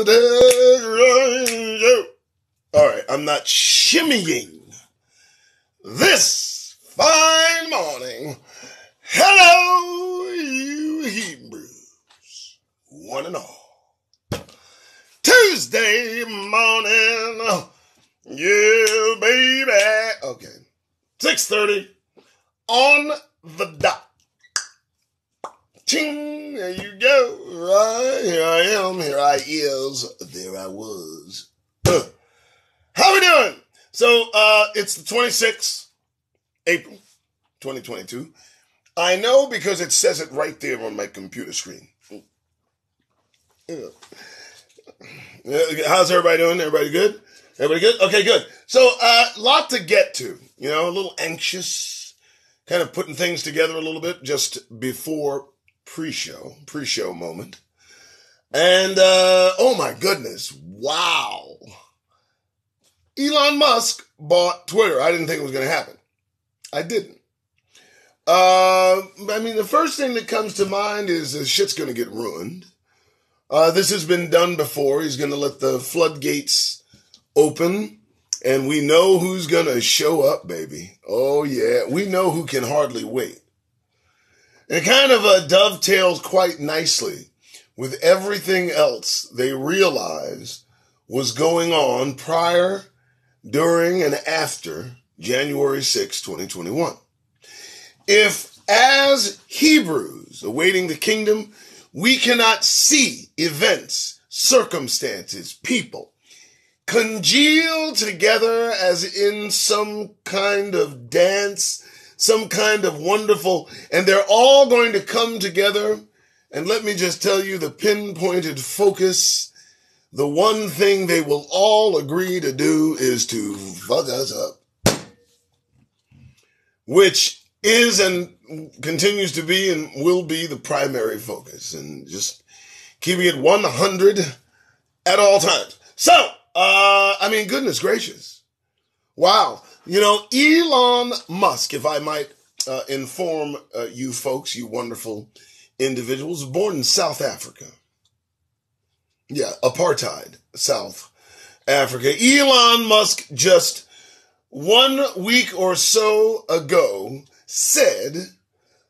the Doug Rice Show. All right, I'm not shimmying this fine morning. Hello, you Hebrews, one and all. Tuesday morning, yeah, baby. Okay, 6:30 on the dot. Ching, there you go. Right, here I am, here I is, there I was. How we doing? So, it's the 26th, April, 2022. I know because it says it right there on my computer screen. How's everybody doing? Everybody good? Everybody good? Okay, good. So, lot to get to, a little anxious, kind of putting things together a little bit just before pre-show moment. And, oh my goodness, wow. Elon Musk bought Twitter. I didn't think it was going to happen. I didn't. The first thing that comes to mind is this shit's going to get ruined. This has been done before. He's going to let the floodgates open, and we know who's going to show up, baby. Oh, yeah. We know who can hardly wait. And it kind of dovetails quite nicely with everything else they realized was going on prior, during, and after January 6, 2021. If, as Hebrews awaiting the kingdom, we cannot see events, circumstances, people congeal together as in some kind of dance, some kind of wonderful, and they're all going to come together. And let me just tell you the pinpointed focus, the one thing they will all agree to do is to fuck us up. Which is and continues to be and will be the primary focus. And just keeping it 100 at all times. So, goodness gracious. Wow. Elon Musk, if I might inform you folks, you wonderful individuals, born in South Africa. Yeah, apartheid, South Africa. Elon Musk just 1 week or so ago said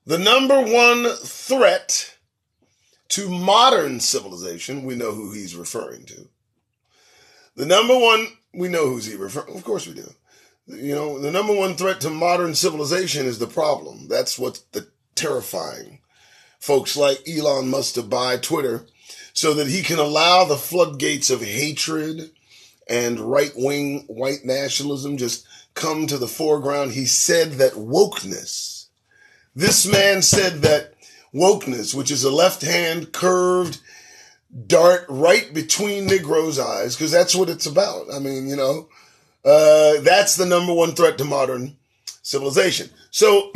the number one threat to modern civilization, we know who he's referring to. The number one, we know who's he referring, of course we do. The number one threat to modern civilization is the problem. That's what's the terrifying folks like Elon Musk to buy Twitter so that he can allow the floodgates of hatred and right-wing white nationalism just come to the foreground. He said that wokeness, this man said that wokeness, which is a left-hand curved dart right between Negroes' eyes, because that's what it's about. That's the number one threat to modern civilization. So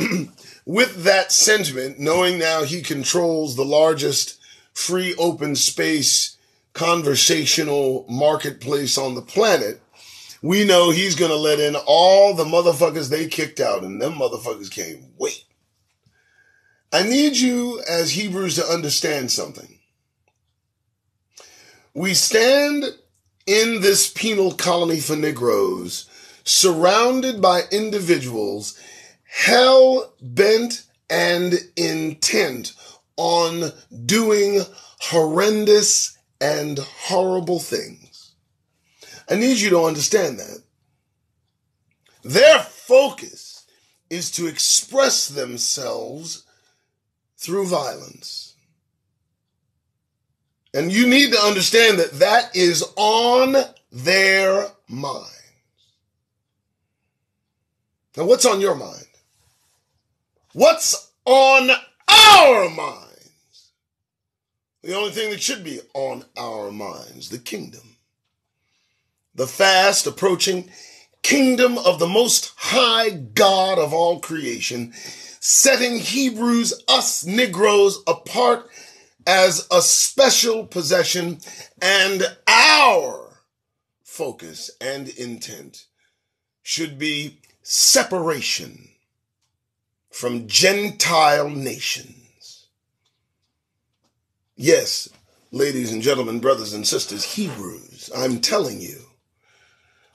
with that sentiment, knowing now he controls the largest free open space conversational marketplace on the planet, we know he's going to let in all the motherfuckers they kicked out, and them motherfuckers can't wait. I need you as Hebrews to understand something. We stand in this penal colony for Negroes, surrounded by individuals hell-bent and intent on doing horrendous and horrible things. I need you to understand that. Their focus is to express themselves through violence. And you need to understand that that is on their minds. Now, what's on your mind? What's on our minds? The only thing that should be on our minds, the kingdom. The fast approaching kingdom of the most high God of all creation, setting Hebrews, us Negroes, apart as a special possession, and our focus and intent should be separation from Gentile nations. Yes, ladies and gentlemen, brothers and sisters, Hebrews, I'm telling you,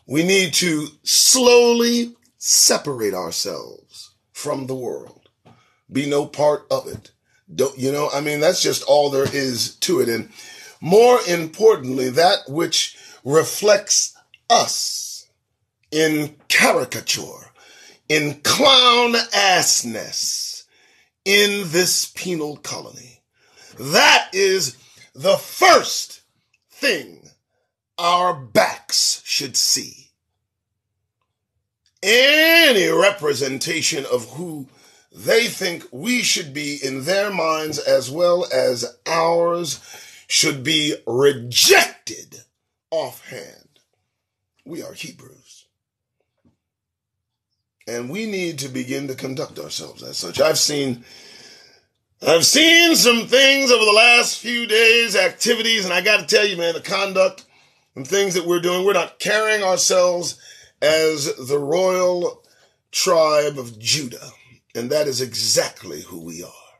we need to slowly separate ourselves from the world. Be no part of it. That's just all there is to it. And more importantly, that which reflects us in caricature, in clown assness, in this penal colony. That is the first thing our backs should see. Any representation of who they think we should be in their minds as well as ours should be rejected offhand. We are Hebrews. And we need to begin to conduct ourselves as such. I've seen some things over the last few days, activities, and I got to tell you, man, the conduct and things that we're doing, we're not carrying ourselves as the royal tribe of Judah. And that is exactly who we are.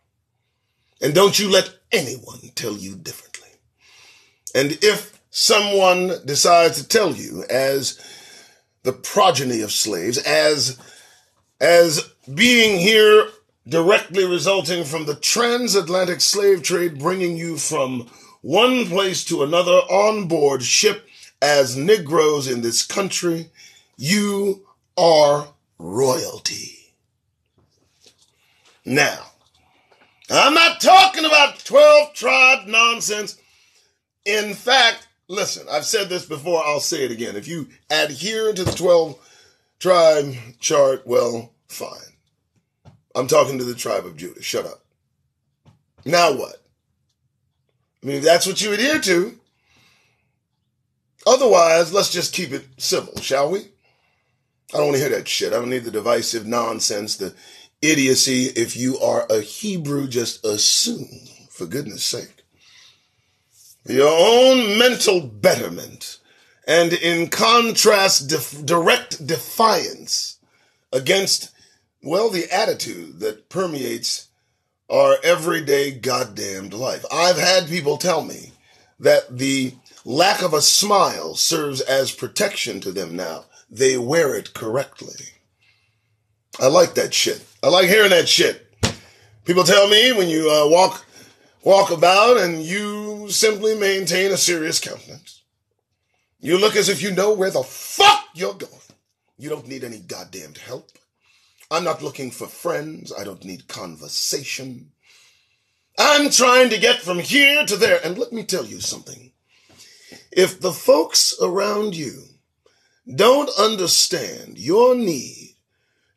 And don't you let anyone tell you differently. And if someone decides to tell you, as the progeny of slaves, as being here directly resulting from the transatlantic slave trade, bringing you from one place to another on board ship as Negroes in this country, you are royalty. Now, I'm not talking about 12 tribe nonsense. In fact, listen, I've said this before, I'll say it again. If you adhere to the 12 tribe chart, well, fine. I'm talking to the tribe of Judah. Shut up. Now what? I mean, if that's what you adhere to. Otherwise, let's just keep it civil, shall we? I don't want to hear that shit. I don't need the divisive nonsense, the idiocy. If you are a Hebrew, just assume, for goodness sake, your own mental betterment, and in contrast, direct defiance against, well, the attitude that permeates our everyday goddamned life. I've had people tell me that the lack of a smile serves as protection to them now. They wear it correctly. I like that shit. I like hearing that shit. People tell me when you walk about and you simply maintain a serious countenance. You look as if you know where the fuck you're going. You don't need any goddamned help. I'm not looking for friends. I don't need conversation. I'm trying to get from here to there. And let me tell you something. If the folks around you don't understand your need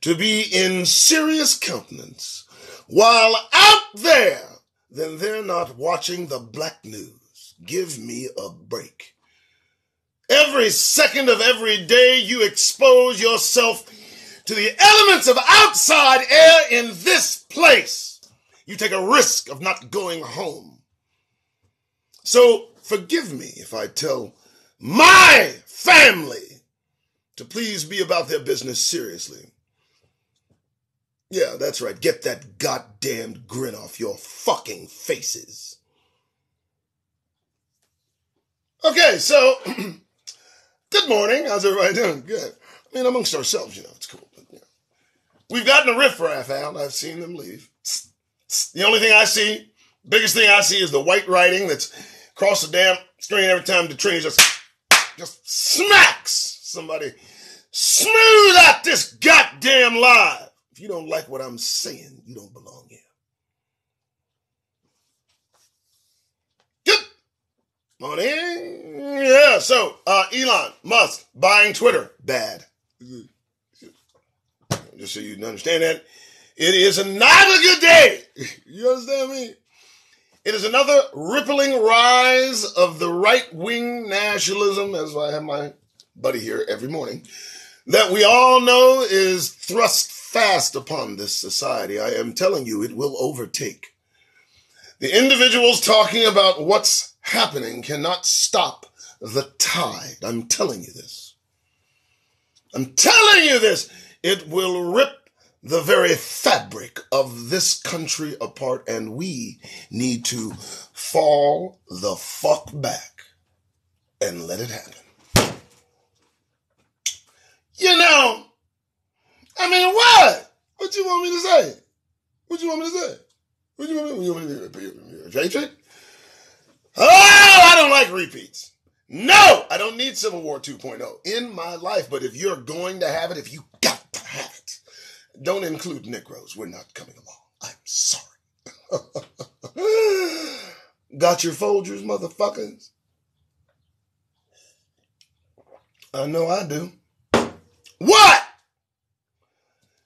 to be in serious countenance while out there, then they're not watching the black news. Give me a break. Every second of every day you expose yourself to the elements of outside air in this place. You take a risk of not going home. So forgive me if I tell my family to please be about their business seriously. Yeah, that's right. Get that goddamn grin off your fucking faces. Okay, so, good morning. How's everybody doing? Good. I mean, amongst ourselves, it's cool. But, we've gotten a riffraff out. I've seen them leave. The only thing I see, biggest thing I see is the white writing that's across the damn screen every time the train just smacks somebody smooth out this goddamn live. If you don't like what I'm saying, you don't belong here. Good morning. Yeah, so Elon Musk buying Twitter. Bad. Just so you can understand that. It is not a good day. You understand me? It is another rippling rise of the right-wing nationalism, as I have my buddy here every morning, that we all know is thrust fast upon this society. I am telling you, it will overtake. The individuals talking about what's happening cannot stop the tide. I'm telling you this. I'm telling you this. It will rip the very fabric of this country apart, and we need to fall the fuck back and let it happen. You know, I mean, what? What you want me to say? What you want me to say? What you want me to say? Oh, I don't like repeats. No, I don't need Civil War 2.0 in my life, but if you're going to have it, if you got to have it, don't include Negroes. We're not coming along. I'm sorry. Got your Folgers, motherfuckers? I know I do. What?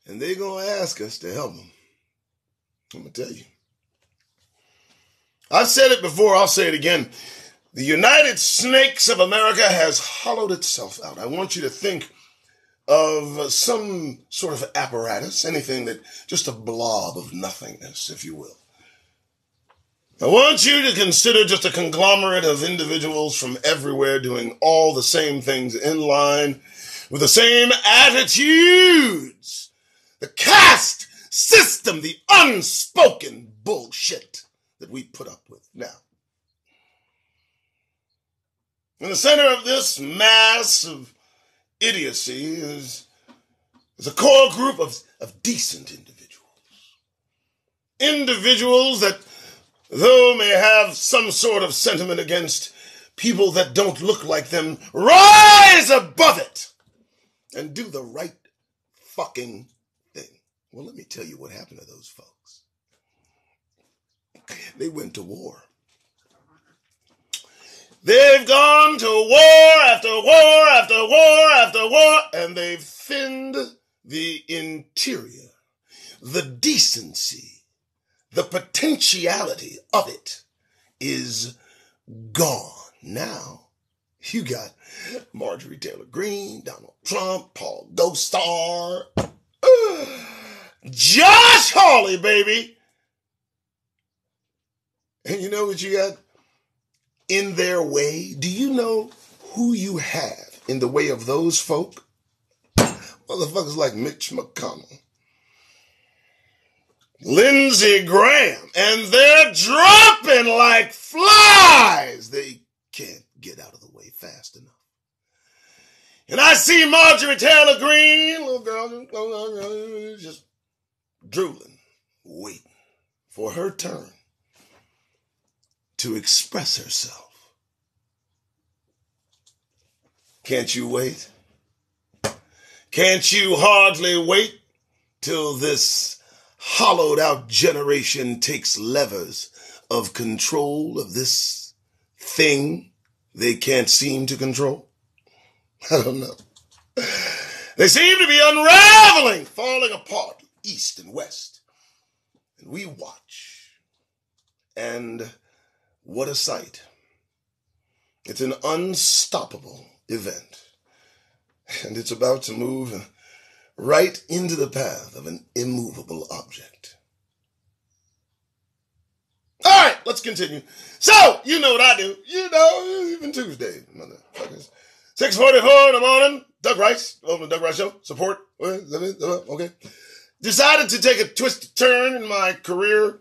And they're going to ask us to help them. I'm going to tell you. I've said it before, I'll say it again. The United Snakes of America has hollowed itself out. I want you to think of some sort of apparatus, anything that, just a blob of nothingness, if you will. I want you to consider just a conglomerate of individuals from everywhere doing all the same things in line with the same attitudes. The caste system, the unspoken bullshit that we put up with now. In the center of this mass of idiocy is a core group of decent individuals. Individuals that, though may have some sort of sentiment against people that don't look like them, rise above it and do the right fucking thing. Well, let me tell you what happened to those folks. They went to war. They've gone to war after war after war after war, and they've thinned the interior, the decency, the potentiality of it is gone. Now, you got Marjorie Taylor Greene, Donald Trump, Paul Gosar, Josh Hawley, baby. And you know what you got in their way? Do you know who you have in the way of those folk? Motherfuckers like Mitch McConnell, Lindsey Graham, and they're dropping like flies. They can't get out of the way fast enough. And I see Marjorie Taylor Greene, little girl, just drooling, waiting for her turn to express herself. Can't you wait? Can't you hardly wait till this hollowed out generation takes levers of control of this thing they can't seem to control? I don't know. They seem to be unraveling, falling apart, east and west. And we watch. And what a sight. It's an unstoppable event. And it's about to move right into the path of an immovable object. All right, let's continue. So, you know what I do. You know, even Tuesday, motherfuckers. 6:44 in the morning, Doug Rice, welcome to Doug Rice Show, support, okay. Decided to take a twisted turn in my career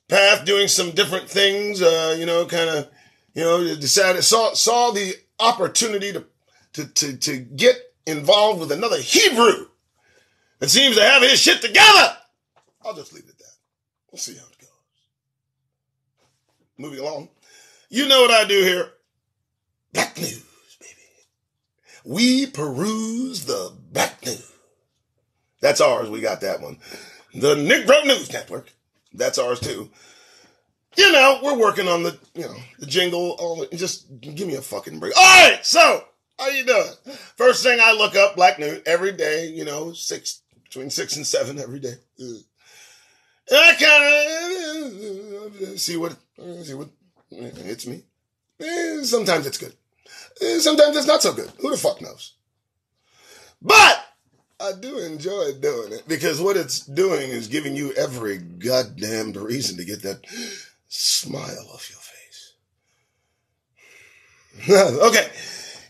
path, doing some different things, decided, saw the opportunity to get involved with another Hebrew that seems to have his shit together. I'll just leave it at that. We'll see how it goes. Moving along. You know what I do here. Black news, baby. We peruse the black news. That's ours. We got that one. The Negro News Network. That's ours too. You know, we're working on the jingle. Just give me a fucking break. All right, so how you doing? First thing I look up, black news every day. Between 6 and 7 every day. And I kind of see what hits me. Sometimes it's good. Sometimes it's not so good. Who the fuck knows? But I do enjoy doing it because what it's doing is giving you every goddamn reason to get that smile off your face. Okay,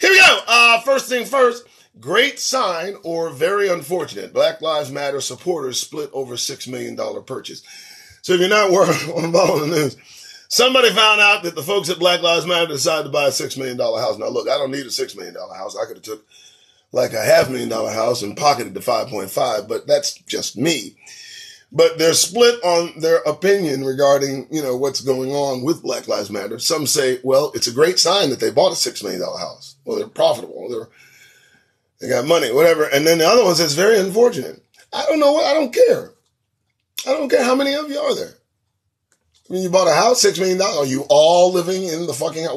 here we go. First thing first, Great sign or very unfortunate. Black Lives Matter supporters split over $6 million purchase. So if you're not following the news, somebody found out that the folks at Black Lives Matter decided to buy a $6 million house. Now look, I don't need a $6 million house. I could have took like a $500,000 house and pocketed the 5.5, but that's just me. But they're split on their opinion regarding, what's going on with Black Lives Matter. Some say, well, it's a great sign that they bought a $6 million house. Well, they're profitable. They got money, whatever. And then the other one says, very unfortunate. I don't know what, I don't care. I don't care how many of you are there. I mean, you bought a house, $6 million. Are you all living in the fucking house?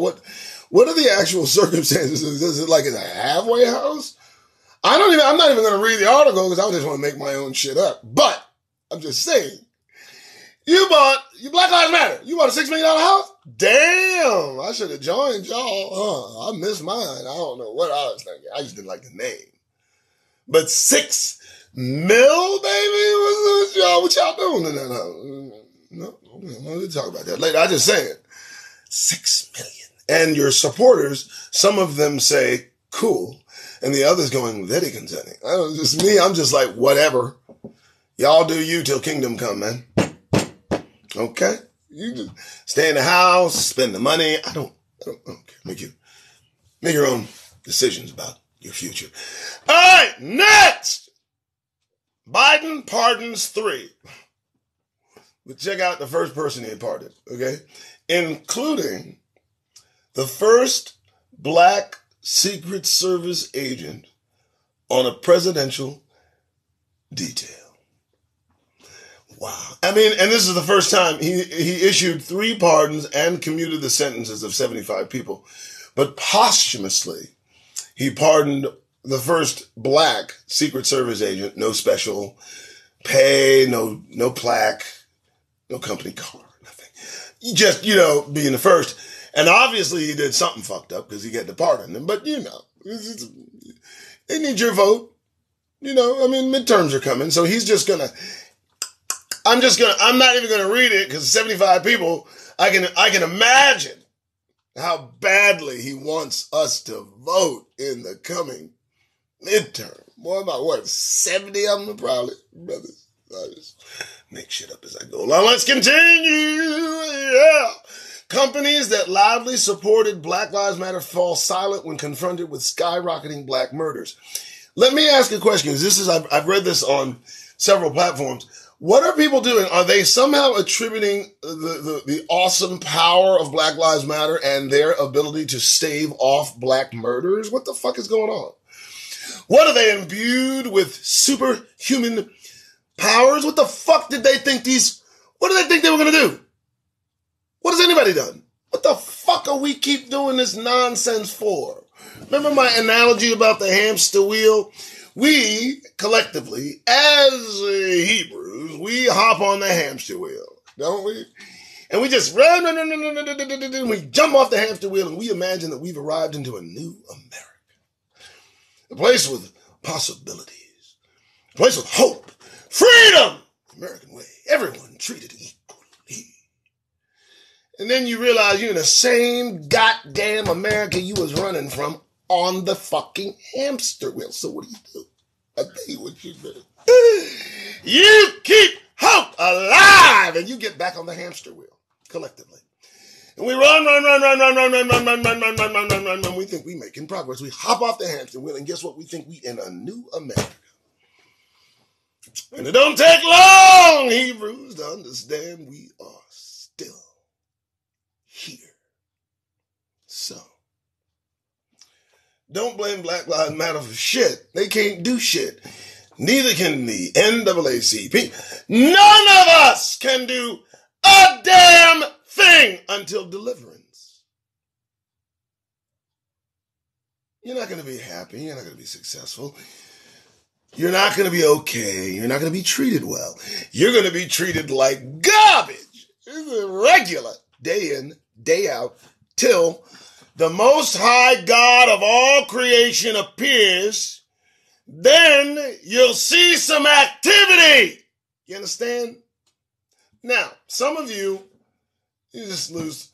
What are the actual circumstances? Is it like it's a halfway house? I'm not even going to read the article because I just want to make my own shit up. But I'm just saying, you Black Lives Matter. You bought a $6 million house? Damn, I should have joined y'all. I missed mine. I don't know what I was thinking. I just didn't like the name. But $6 mil, baby? What y'all doing in that house? No, we'll talk about that later. I just saying, 6 million. And your supporters, some of them say, cool. And the others going, very concerning. Just me, I'm just like, whatever. Y'all do you till kingdom come, man. Okay? You just stay in the house, spend the money. I don't care. Make your own decisions about your future. All right, next. Biden pardons 3. But check out the first person he pardoned, okay? Including the first black Secret Service agent on a presidential detail. Wow. I mean, and this is the first time he issued 3 pardons and commuted the sentences of 75 people. But posthumously, he pardoned the first black Secret Service agent, no special pay, no plaque, no company car, nothing. Just, being the first. And obviously he did something fucked up because he got to pardon him. But, they need your vote. Midterms are coming. So he's just going to, I'm not even going to read it because 75 people, I can imagine how badly he wants us to vote in the coming midterm. More about 70 of them probably, brothers. I just make shit up as I go along. Let's continue. Yeah. Companies that loudly supported Black Lives Matter fall silent when confronted with skyrocketing black murders. Let me ask a question, because I've read this on several platforms. What are people doing? Are they somehow attributing the awesome power of Black Lives Matter and their ability to stave off black murders? What the fuck is going on? What are they imbued with superhuman powers? What the fuck did they think what did they think they were going to do? What has anybody done? What the fuck are we keep doing this nonsense for? Remember my analogy about the hamster wheel? We, collectively, as Hebrews, we hop on the hamster wheel, don't we? And we just run, we jump off the hamster wheel, and we imagine that we've arrived into a new America. A place with possibilities. A place with hope. Freedom! American way. Everyone treated equally. And then you realize you're in the same goddamn America you was running from on the fucking hamster wheel. So what do? I tell you what you do. You keep hope alive and you get back on the hamster wheel collectively. And we run. We think we're making progress. We hop off the hamster wheel and guess what? We think we in a new America. And it don't take long, Hebrews, to understand we are still here. So, don't blame Black Lives Matter for shit. They can't do shit. Neither can the NAACP. None of us can do a damn thing until deliverance. You're not going to be happy. You're not going to be successful. You're not going to be okay. You're not going to be treated well. You're going to be treated like garbage. This is regular, day in, day out, till the Most High God of all creation appears. Then you'll see some activity. You understand? Now, some of you just lose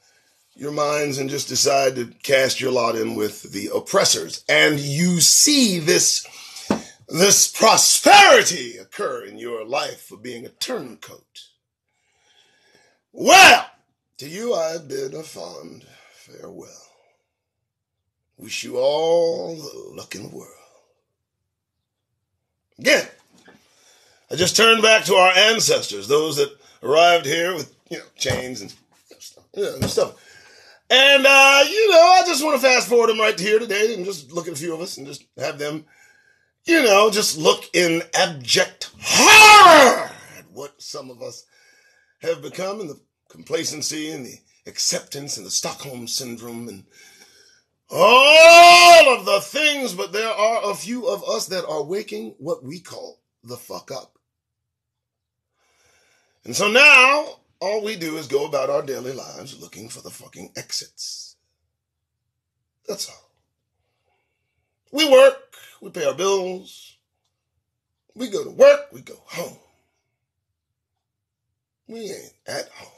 your minds and just decide to cast your lot in with the oppressors. And you see this prosperity occur in your life for being a turncoat. Well, to you I bid a fond farewell. Wish you all the luck in the world. Again, I just turned back to our ancestors, those that arrived here with, chains and stuff. And, I just want to fast forward them right here today and just look at a few of us and just have them, just look in abject horror at what some of us have become, and the complacency and the acceptance and the Stockholm syndrome and all of the things. But there are a few of us that are waking what we call the fuck up. And so now all we do is go about our daily lives looking for the fucking exits. That's all. We work, we pay our bills, we go to work, we go home. We ain't at home.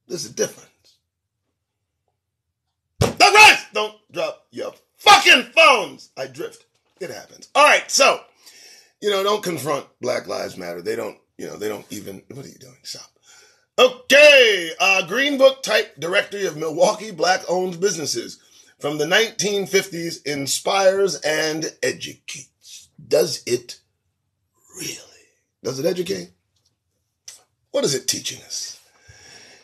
There's a difference. That's right! Don't drop your fucking phones! I drift. It happens. All right, so, don't confront Black Lives Matter. They don't even, what are you doing? Stop. Okay, Green Book type directory of Milwaukee black-owned businesses from the 1950s inspires and educates. Does it really? Does it educate? What is it teaching us?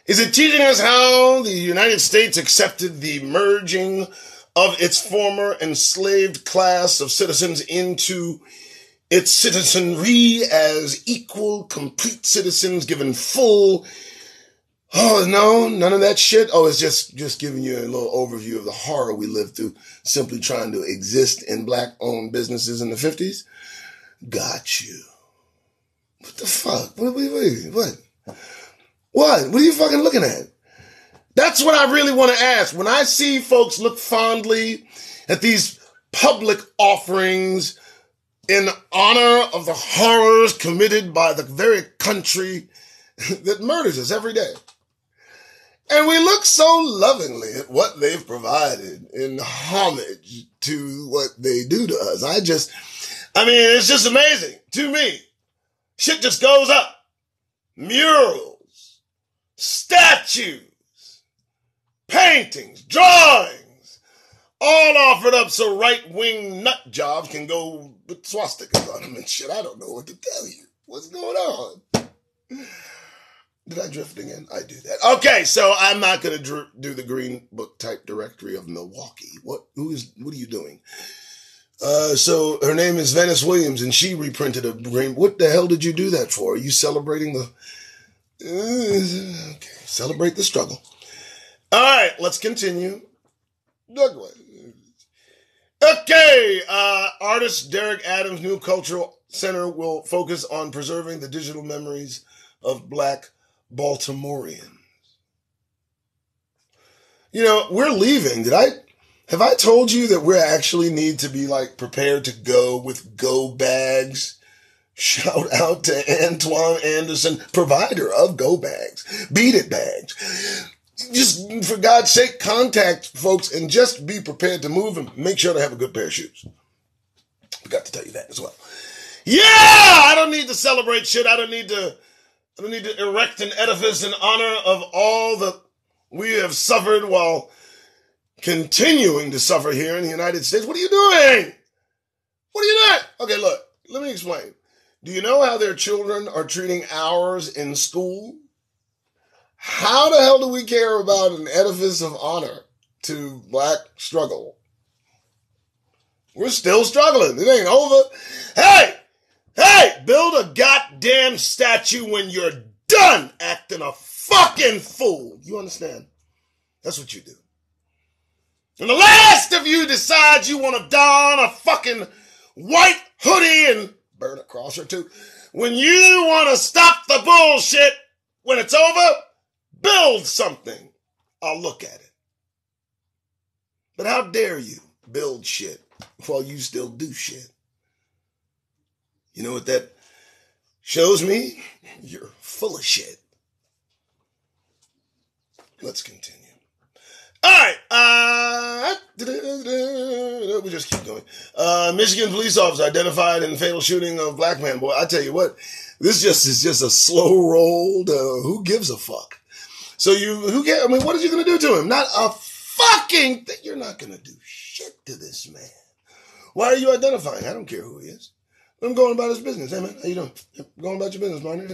Is it teaching us how the United States accepted the merging of its former enslaved class of citizens into its citizenry as equal, complete citizens given full... Oh, no, none of that shit? Oh, it's just giving you a little overview of the horror we lived through simply trying to exist in black-owned businesses in the 50s? Got you. What the fuck? What? What? What are you fucking looking at? That's what I really want to ask. When I see folks look fondly at these public offerings in honor of the horrors committed by the very country that murders us every day. And we look so lovingly at what they've provided in homage to what they do to us. It's just amazing to me. Shit just goes up. Murals, statues, paintings, drawings, all offered up so right-wing nut jobs can go with swastikas on them and shit. I don't know what to tell you. What's going on? Did I drift again? I do that. Okay, so I'm not going to do the Green Book type directory of Milwaukee. What are you doing? So her name is Venice Williams, and she reprinted a green. What the hell did you do that for? Are you celebrating the... okay, celebrate the struggle. All right, let's continue. Okay, artist Derek Adams' new cultural center will focus on preserving the digital memories of Black Baltimoreans. We're leaving. Have I told you that we actually need to be prepared to go with go bags? Shout out to Antoine Anderson, provider of go bags, beat it bags. Just for God's sake, contact folks and just be prepared to move and make sure to have a good pair of shoes. Forgot to tell you that as well. Yeah, I don't need to celebrate shit. I don't need to erect an edifice in honor of all that we have suffered while continuing to suffer here in the United States. What are you doing? What are you doing? Okay, look, let me explain. Do you know how their children are treating ours in school? How the hell do we care about an edifice of honor to Black struggle? We're still struggling. It ain't over. Hey, build a goddamn statue when you're done acting a fucking fool. You understand? That's what you do. And the last of you decides you want to don a fucking white hoodie and burn a cross or two. When you want to stop the bullshit, when it's over, build something. I'll look at it. But how dare you build shit while you still do shit? You know what that shows me? You're full of shit. let's continue. All right. We just keep going. Michigan police officer identified in fatal shooting of black man. Boy, I tell you what, this is just a slow rolled. Who gives a fuck? So what are you going to do to him? Not a fucking thing. You're not going to do shit to this man. Why are you identifying? I don't care who he is. I'm going about his business. Hey man, how you doing? Going about your business, partner.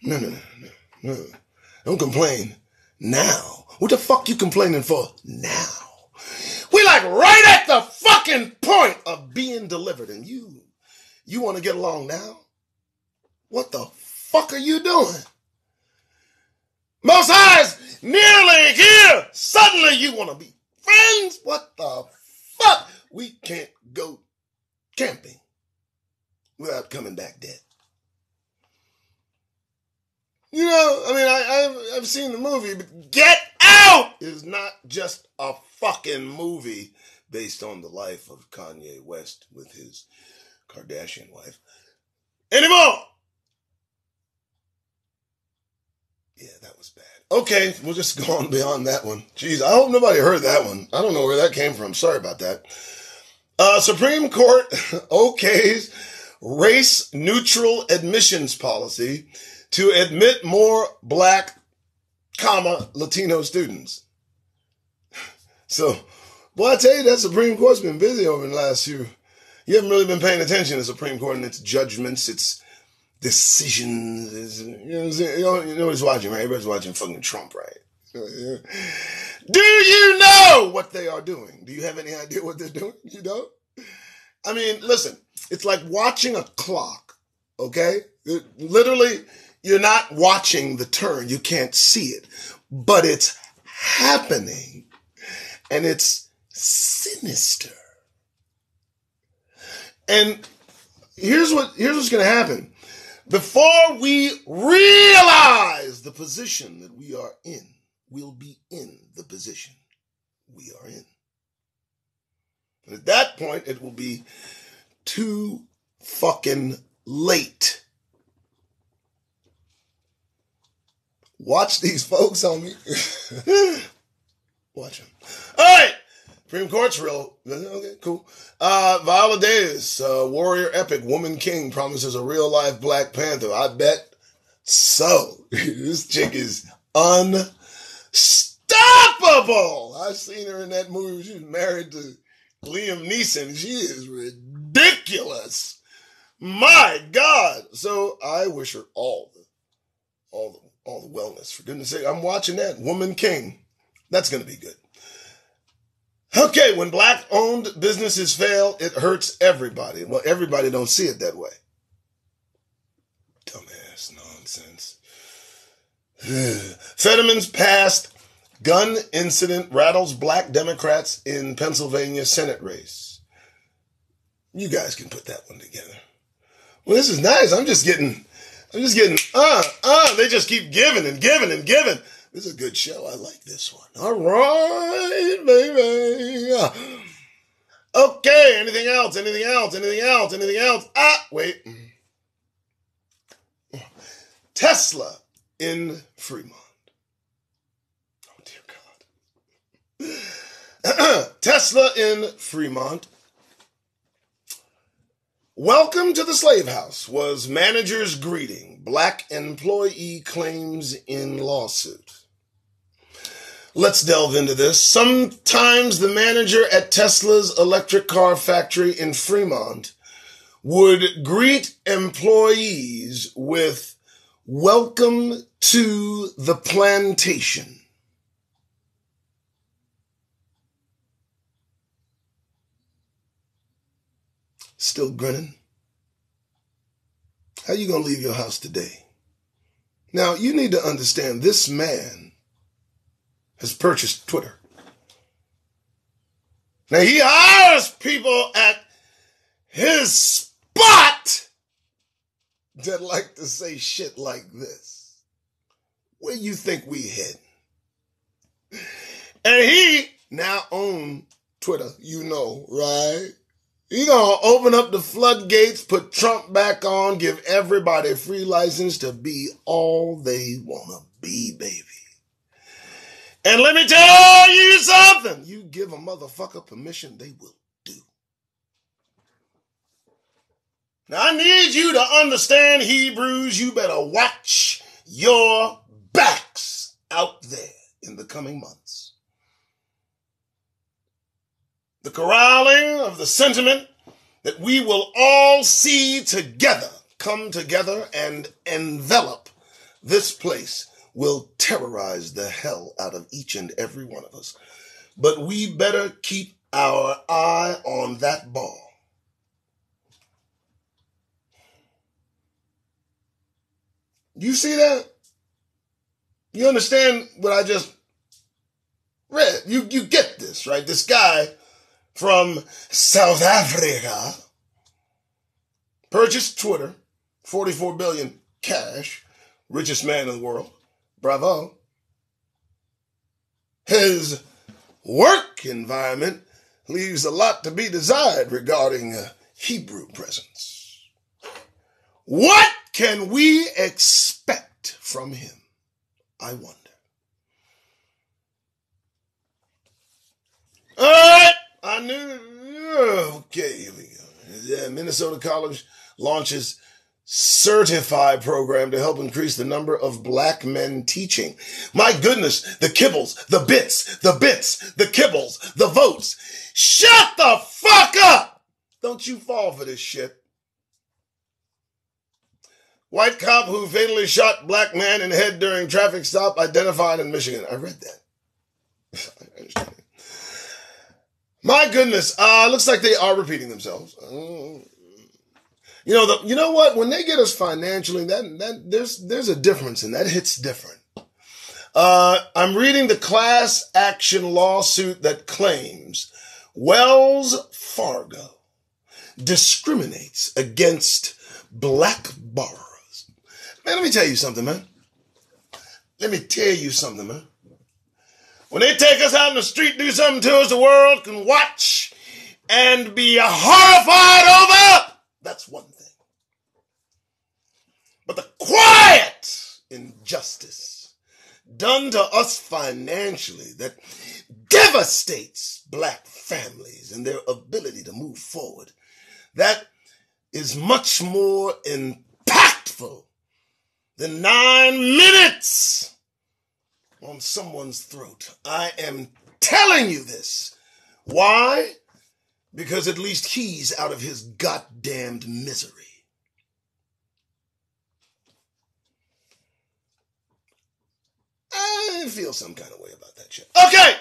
No. Don't complain now. What the fuck you complaining for now? We like right at the fucking point of being delivered, and you want to get along now? What the fuck are you doing? Most High's nearly here. Suddenly you want to be friends? What the fuck? We can't go camping without coming back dead. You know, I mean, I've seen the movie, but Get Out is not just a fucking movie based on the life of Kanye West with his Kardashian wife anymore. Yeah, that was bad. Okay, we'll just go on beyond that one. Jeez, I hope nobody heard that one. I don't know where that came from. Sorry about that. Supreme Court okays race-neutral admissions policy to admit more black, Latino students. So, boy, I tell you, that Supreme Court's been busy over the last few. You haven't really been paying attention to the Supreme Court and its judgments, its decisions. You know what he's watching, right? Everybody's watching fucking Trump, right? Do you know what they are doing? Do you have any idea what they're doing? You don't? I mean, listen, it's like watching a clock, okay? Literally, you're not watching the turn. You can't see it. But it's happening. And it's sinister. And here's what's going to happen. Before we realize the position that we are in, we'll be in the position we are in. And at that point, it will be too fucking late. Watch these folks on me. Watch them. All right. Supreme Court's real. Okay, cool. Viola Davis, warrior epic, woman king, promises a real life Black Panther. I bet so. This chick is unstoppable. I've seen her in that movie. She was married to Liam Neeson. She is ridiculous. My God. So I wish her all the wellness. For goodness sake, I'm watching that. Woman king. That's going to be good. Okay, when black-owned businesses fail, it hurts everybody. Well, everybody don't see it that way. Dumbass nonsense. Fetterman's past gun incident rattles black Democrats in Pennsylvania Senate race. You guys can put that one together. Well, this is nice. I'm just getting, they just keep giving and giving and giving. This is a good show. I like this one. All right, baby. Okay, anything else? Wait. Tesla in Fremont. Oh, dear God. Tesla in Fremont. Welcome to the slave house was manager's greeting. Black employee claims in lawsuit. Let's delve into this. Sometimes the manager at Tesla's electric car factory in Fremont would greet employees with "Welcome to the plantation." Still grinning? How you gonna leave your house today? Now, you need to understand this man has purchased Twitter. Now, he hires people at his spot that like to say shit like this. Where you think we heading? And he now owns Twitter, you know, right? You're going to open up the floodgates, put Trump back on, give everybody free license to be all they want to be, baby. And let me tell you something. You give a motherfucker permission, they will do. Now, I need you to understand, Hebrews, you better watch your backs out there in the coming months. The corralling of the sentiment that we will all see together, come together and envelop this place will terrorize the hell out of each and every one of us. But we better keep our eye on that ball. You see that? You understand what I just read? You get this, right? This guy from South Africa purchased Twitter, 44 billion cash, richest man in the world. Bravo. His work environment leaves a lot to be desired regarding Hebrew presence. What can we expect from him? I wonder. All right. I knew. Okay, here we go. Yeah, Minnesota College launches certified program to help increase the number of black men teaching. My goodness, the kibbles, the bits, the kibbles, the votes. Shut the fuck up! Don't you fall for this shit. White cop who fatally shot black man in the head during traffic stop identified in Michigan. I read that. I understand it. My goodness, looks like they are repeating themselves. You know what? When they get us financially, there's a difference, and that hits different. I'm reading the class action lawsuit that claims Wells Fargo discriminates against black borrowers. Man, let me tell you something, man. When they take us out in the street, do something to us the world can watch and be horrified over, that's one thing. But the quiet injustice done to us financially that devastates black families and their ability to move forward, that is much more impactful than 9 minutes on someone's throat. I am telling you this. Why? Because at least he's out of his goddamned misery. I feel some kind of way about that shit. Okay!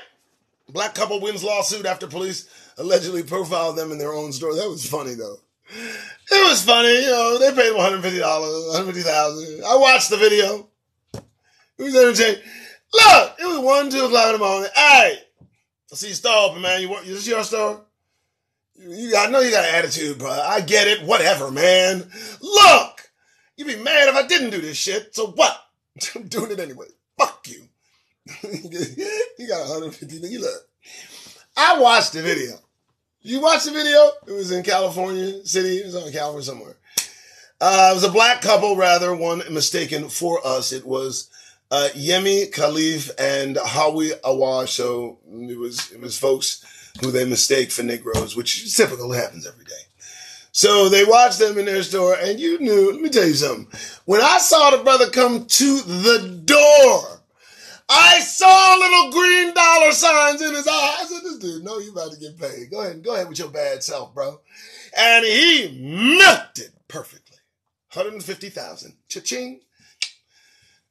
Black couple wins lawsuit after police allegedly profiled them in their own store. That was funny, though. It was funny. They paid him $150, $150,000. I watched the video. It was entertaining. Look, it was 1, 2 o'clock in the morning. Hey, I see your store open, man. Is this your store? I know you got an attitude, bro. I get it. Whatever, man. Look, you'd be mad if I didn't do this shit. So what? I'm doing it anyway. Fuck you. You got 150. You look. I watched the video. You watched the video? It was in California City. It was in California somewhere. It was a black couple, rather, one mistaken for us. It was Yemi Khalif and Hawi Awash. So it was folks who they mistake for Negroes, which typically happens every day. So they watched them in their store, and you knew, let me tell you something. When I saw the brother come to the door, I saw little green dollar signs in his eyes. I said, this dude, no, you about to get paid. Go ahead with your bad self, bro. And he milked it perfectly. 150,000. Cha-ching.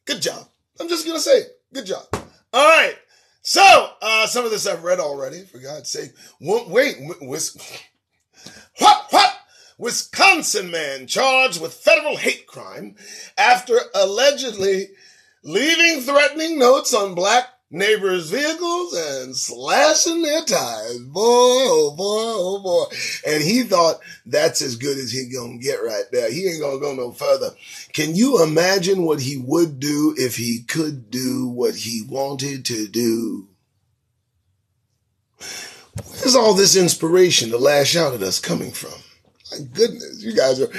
Good job. I'm just going to say it. Good job. All right. So, some of this I've read already, for God's sake. Wait, what? Wisconsin man charged with federal hate crime after allegedly leaving threatening notes on black neighbors' vehicles and slashing their tires. Boy, oh boy, oh boy. And he thought that's as good as he gonna get right there. He ain't gonna go no further. Can you imagine what he would do if he could do what he wanted to do? Where's all this inspiration to lash out at us coming from? My goodness, you guys are...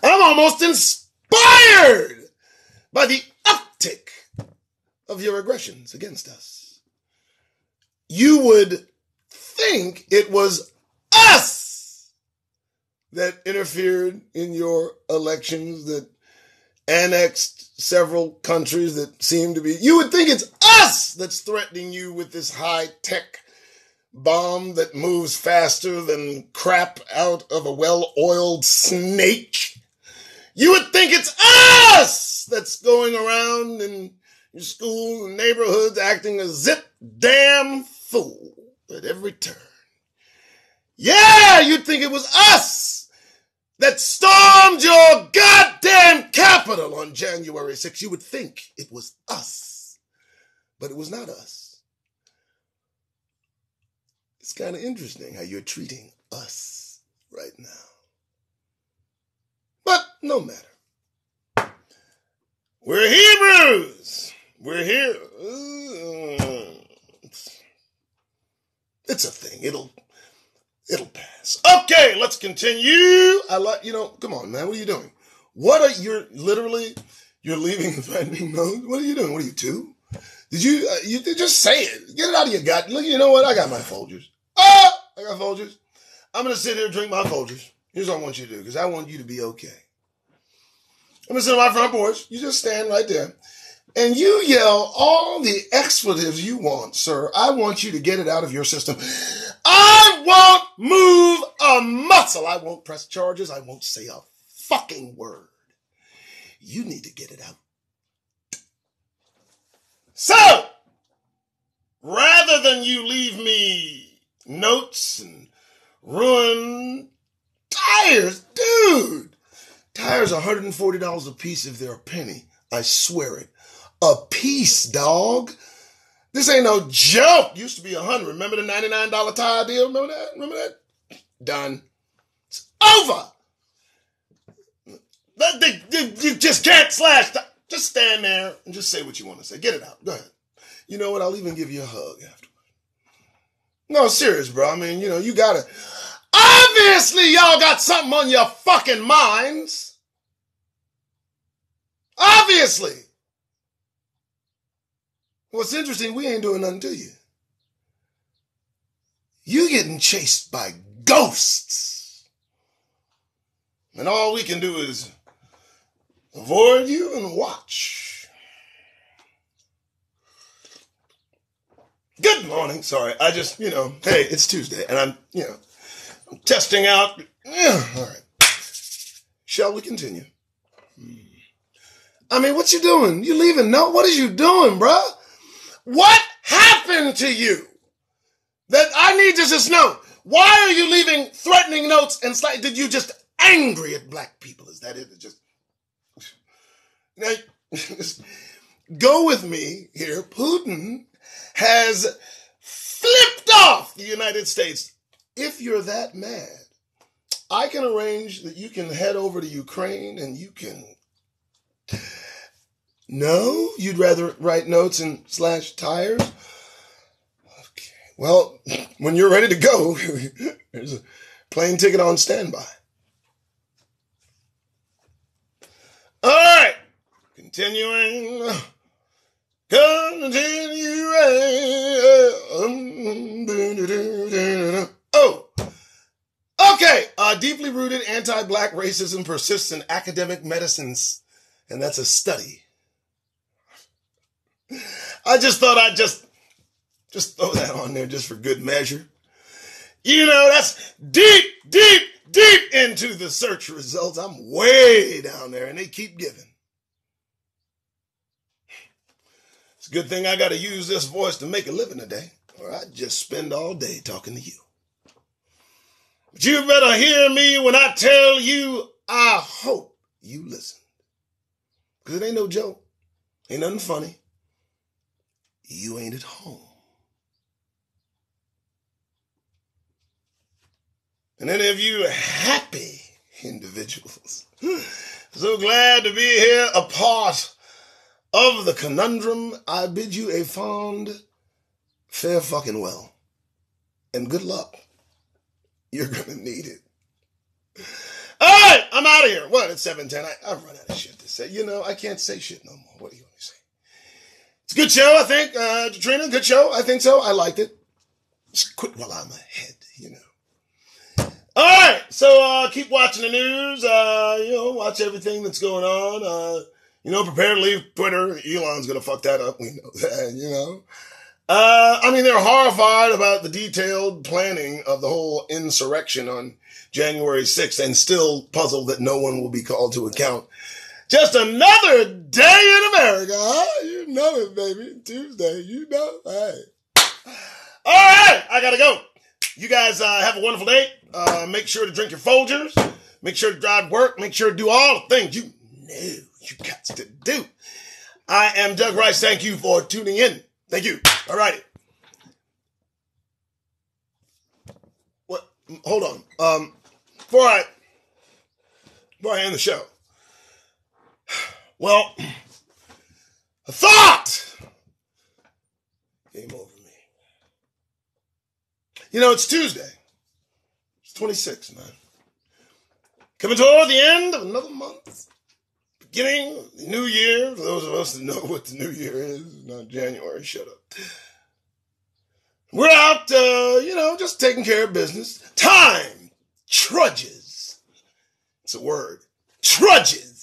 I'm almost inspired by the uptick of your aggressions against us. You would think it was us that interfered in your elections, that annexed several countries that seem to be... You would think it's us that's threatening you with this high-tech bomb that moves faster than crap out of a well-oiled snake. You would think it's us that's going around in your schools and neighborhoods acting a zip-damn fool at every turn. Yeah, you'd think it was us that stormed your goddamn Capitol on January 6th. You would think it was us, but it was not us. It's kind of interesting how you're treating us right now. But no matter. We're Hebrews. We're here. It's a thing. It'll pass. Okay, let's continue. Come on, man. What are you doing? You're leaving threatening mode? What are you doing? What are you, 2? Did you just say it? Get it out of your gut. Look, you know what? I got my Folgers. I got Folgers. I'm going to sit here and drink my Folgers. Here's what I want you to do, because I want you to be okay. I'm going to sit on my front porch. You just stand right there. And you yell all the expletives you want, sir. I want you to get it out of your system. I won't move a muscle. I won't press charges. I won't say a fucking word. You need to get it out. So, rather than you leave me notes and ruin tires, dude, tires are $140 a piece if they're a penny. I swear it. A piece, dog. This ain't no joke. Used to be $100. Remember the $99 tire deal? Remember that? Done. It's over. You just can't slash. Just stand there and just say what you want to say. Get it out. Go ahead. You know what? I'll even give you a hug afterward. No, serious, bro. I mean, you gotta... Obviously, y'all got something on your fucking minds. Obviously. What's interesting, we ain't doing nothing to you. You getting chased by ghosts. And all we can do is avoid you and watch. Good morning. Sorry, I just, hey, it's Tuesday, and I'm testing out. Yeah, all right. Shall we continue? I mean, what you doing? You leaving? No, what is you doing, bruh? What happened to you that I need to just know? Why are you leaving threatening notes and did you just angry at black people? Is that it? Now, go with me here. Putin has flipped off the United States. If you're that mad, I can arrange that you can head over to Ukraine and you can... No? You'd rather write notes and slash tires? Okay. Well, when you're ready to go, there's a plane ticket on standby. All right. Continuing. Oh. Okay. Deeply rooted anti-black racism persists in academic medicines, and that's a study. I just thought I'd just throw that on there just for good measure. That's deep into the search results. I'm way down there, and they keep giving. It's a good thing I got to use this voice to make a living today, or I'd just spend all day talking to you. But you better hear me when I tell you, I hope you listen. Because it ain't no joke. Ain't nothing funny. You ain't at home. And any of you happy individuals, so glad to be here, a part of the conundrum, I bid you a fond fare fucking well. and good luck. You're going to need it. All right, I'm out of here. What? It's 7:10. I've run out of shit to say. You know, I can't say shit no more. What do you want me to say? It's a good show, I think. Katrina, good show. I think so. I liked it. Just quit while I'm ahead, you know. All right, so keep watching the news. Watch everything that's going on. Prepare to leave Twitter. Elon's going to fuck that up. We know that, you know. They're horrified about the detailed planning of the whole insurrection on January 6th and still puzzled that no one will be called to account. Just another day in America, huh? You know it, baby. Tuesday, you know. Hey. All right, I got to go. You guys have a wonderful day. Make sure to drink your Folgers. Make sure to drive to work. Make sure to do all the things you know you got to do. I am Doug Rice. Thank you for tuning in. Thank you. All righty. What? Hold on. Before I end the show. Well, a thought came over me. You know, it's Tuesday. It's 26, man. Coming toward the end of another month. Beginning of the new year. For those of us that know what the new year is. Not January. Shut up. We're out, just taking care of business. Time trudges. It's a word. Trudges.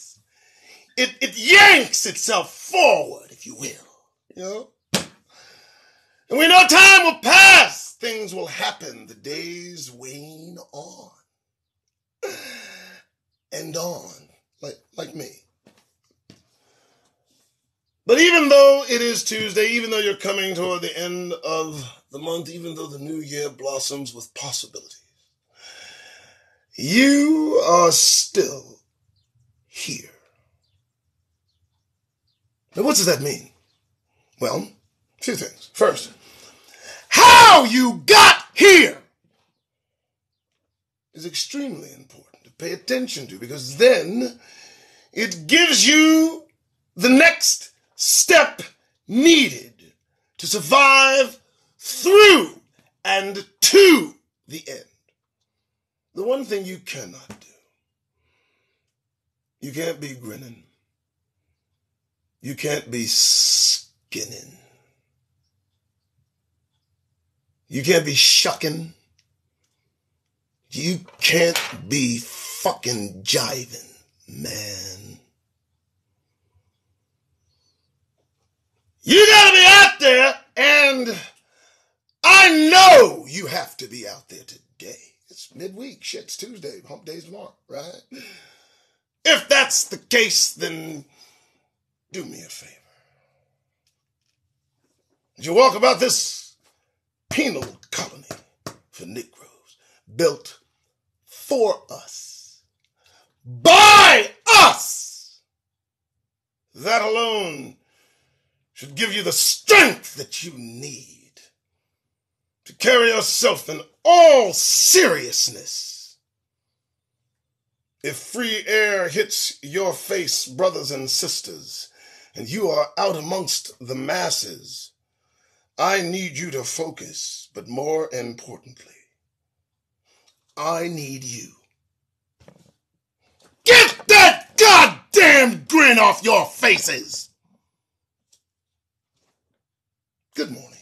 It yanks itself forward, if you will. You know? And we know time will pass. Things will happen. The days wane on. And on. Like me. But even though it is Tuesday, even though you're coming toward the end of the month, even though the new year blossoms with possibilities, you are still here. Now, what does that mean? Well, a few things. First, how you got here is extremely important to pay attention to, because then it gives you the next step needed to survive through and to the end. The one thing you cannot do, you can't be grinning. You can't be skinning. You can't be shucking. You can't be fucking jiving, man. You gotta be out there, and I know you have to be out there today. It's midweek. Shit, it's Tuesday. Hump day's tomorrow, right? If that's the case, then do me a favor. As you walk about this penal colony for Negroes, built for us, by us, that alone should give you the strength that you need to carry yourself in all seriousness. If free air hits your face, brothers and sisters, and you are out amongst the masses, I need you to focus, but more importantly, I need you. Get that goddamn grin off your faces! Good morning.